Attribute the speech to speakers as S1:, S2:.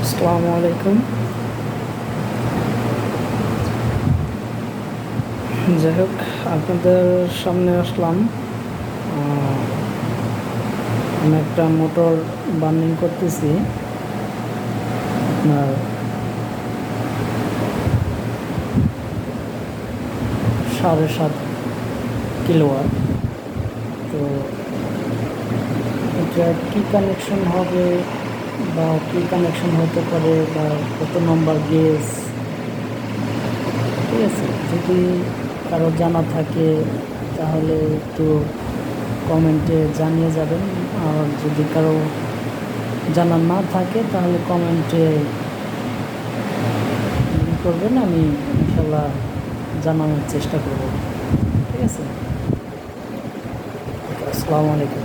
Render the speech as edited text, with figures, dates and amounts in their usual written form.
S1: আসসালামু আলাইকুম। যাই হোক, আপনাদের সামনে আসলাম। আমি একটা মোটর বার্নিং করতেছি আপনার 7.5 কিলোওয়াট। তো এটা কী কানেকশন হবে বা কী কানেকশন হতে পারে বা কত নম্বর গেজ, ঠিক আছে? যদি কারো জানা থাকে তাহলে একটু কমেন্টে জানিয়ে যাবেন। আর যদি কারো জানা না থাকে তাহলে কমেন্টে করবেন, আমি ইনশাল্লাহ জানানোর চেষ্টা করব। ঠিক আছে, আসসালামু আলাইকুম।